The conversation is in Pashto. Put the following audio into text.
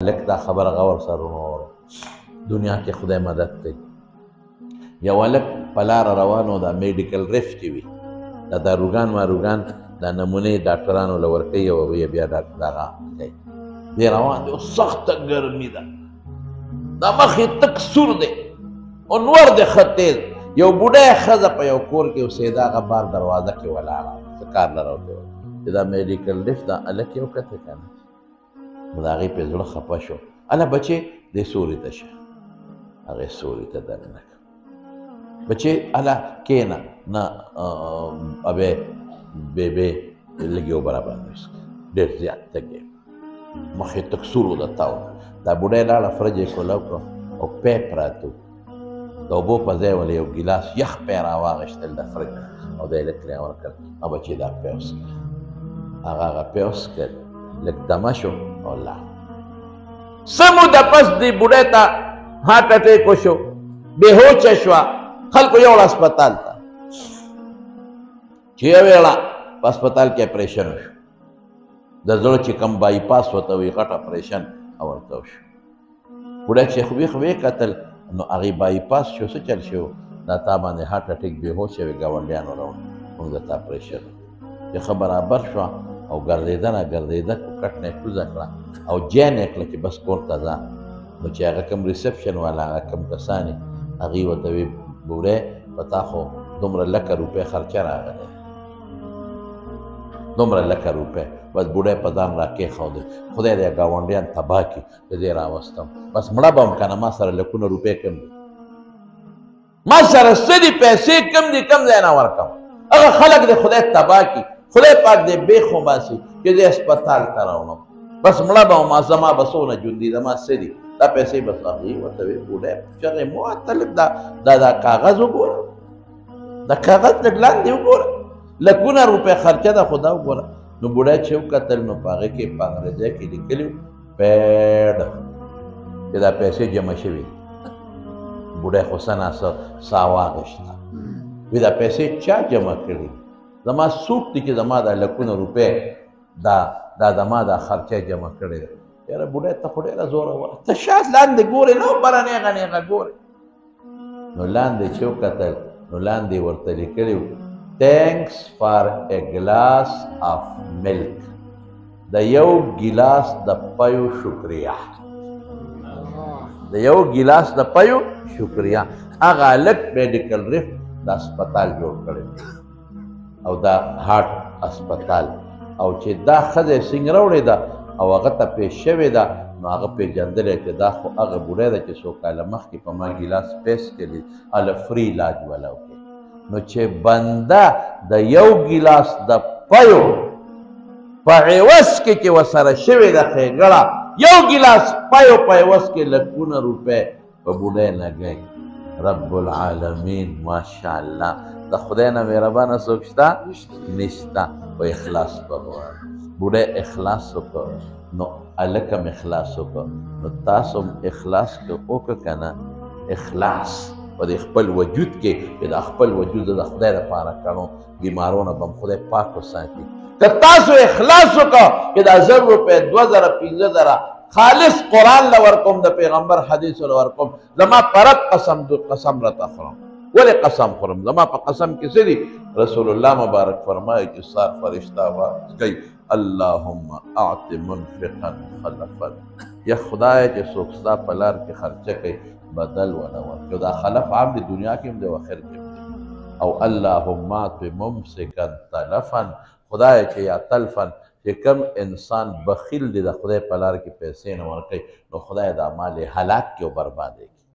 لک دا خبر غور سره ورو دنیا کې خدای مدد کوي. یو هلک په لاره روانو دا میډیکل ریف چې وي دا داروګان ماروګان دا نمونې ډاکټرانو له ورکوي او هغوی بیا دغه کوي. دی روان دی او سخته ګرمي ده، دا مخ یې تک سور دی او نور دی ښه تیز. یو بوډۍ ښځه په یو کور کې اوسېده، هغه بار دروازه کې ولاړه څه کار لره ورته ویل چې دا میډیکل ریف دا هلک یې وکتې که نه، نو د هغې پې زړه خفه شو. هله بچې دې سوري ته شه. هغې سوري ته دننه کړه. بچې هله کښېنه، نه ابې بېبې لږ یې اوبه راباندې وڅښه، ډېر زیات تږی مخ یې تک سور و د تاو. دا بوډۍ لاړه فرج یې کولاو کړه او پیپ پراته و، د اوبو په ځای ولې یو ګیلاس یخ پی راواغېشتل د فرج او دی هلک له یې ورکړل. او بچې دا پی وڅښه. هغه پی وڅښل، لږ دمه شو او لاړ. څه موده پس دې بوډۍ ته هارټ اټیک وشو، بېهوچه شوه. خلکو یوړه هسپتال ته، چې یې ویړه په هسپتال کې اپریشن وشو. د زړه چې کوم بایپاس ورته وایي غټ اپریشن ورته وشو. بوډۍ چې ویې کتل نو هغې بایپاس شو. څه چل شو؟ دا تا باندې هارټ اټیک بېهوشه وي، ګاونډیانو راوړه موږ درته اپریشن چې ښه برابر شوه او ګرځېده ګرځېده کټ نه یې کوزه کړه او جین یې کړه چې بس کور ته ځه. نو چې هغه کوم ریسپشن والا هغه کوم کسان یې هغې ورته ویې بوډۍ په تا خو دومره لکه روپۍ خرچه راغلی، دومره لکه روپۍ. بس بوډۍ په ځان را کېښودی، خدای دې ګاونډیان تباه کړي، د دې راوستم بس مړه به هم که نه، ما سره لکونه روپۍ کم دي، ما سره څه دي پیسې کم دي، کم ځای نه ورکم. هغه خلک دې خدای تباه کړي، خدای پاک دې بیخ وباسي چې دې هسپتال ته راوړم. بس مړه به وم، زما به څونه ژوند دي، زما څه دي دا پیسې بس هغې ورته ویې بوډۍ چغې مو طالب دا کاغذ وګوره، دا کاغذ لږ لاندې وګوره، لکونه روپۍ خرچه ده، خو دا وګوره. نو بوډۍ چې وکتل نو په هغې کې په انګریزۍ کې لیکلي وو پیډ، چې دا پیسې جمع شوي. بوډۍ خو څه ناڅه ساه واخېسته، وایي دا پیسې چا جمع کړي؟ زما څوک دي چې زما دا لکونه روپۍ دا زما دا خرچه جمع کړې ده؟ یاره بوډۍ ته خو ډېره زوره وه، ته شاید لاندې ګورې نه بره نیغه نیغه ګورې. نو لاندې چې وکتل نو لاندې ورته لیکلي وو thanks for a glass of milk، د یو ګیلاس د پیو شکریه، د یو ګیلاس د پیو شکریه. هغه هلک میډیکل ریف د هسپتال جوړ کړی او دا هارټ هسپتال، او چې دا ښځه یې څنګه راوړې ده او هغه ته پیش شوې ده، نو هغه پېژندلی چې دا خو هغه بوډۍ ده چې څو کاله مخکې په ما ګیلاس پیس کړي، هله فري علاج وله وکړي. نو چې بنده د یو ګیلاس د پیو په عوض کې چې ورسره شوې ده ښېګړه، یو ګیلاس پیو په عوض کې لکونه روپۍ په بوډۍ لګوي. رب العالمین ماشاءالله، د خدای نه مهربانه څوک شته؟ نشته. په اخلاص به غواړي. بوډۍ اخلاص وکړ نو هلک هم اخلاص وکړ. نو تاسو هم اخلاص وکړه که نه؟ اخلاص په دې خپل وجود کې چې دا خپل وجود د خدای لپاره کړو، بیمارونه به هم خدای پاک وساتي. که تاسو اخلاص وکړه چې دا 1000 روپۍ 2000 15,000 خالص قرآن له ورکوم، د پیغمبر حدیث له ورکوم، زما په رب قسم راته خورم. ولې قسم خورم؟ زما په قسم کې څه دي؟ رسول الله مبارک فرمایي چې سار فرشته واز کوي اللهم اعط منفقا خلفا، یا خدای چې څوک ستا په لار کې خرچه کوي بدل ونه ورکړي. دا خلف عام دی، دنیا کې هم دی او آخر کې هم دی. او اللهم اعط ممسکا تلفا، خدای چې یا تلفا چې کوم انسان بخیل دی د خدای په لار کې پیسې نه ورکوي، نو خدای دا مال یې هلاک کړي او بربادې کړي.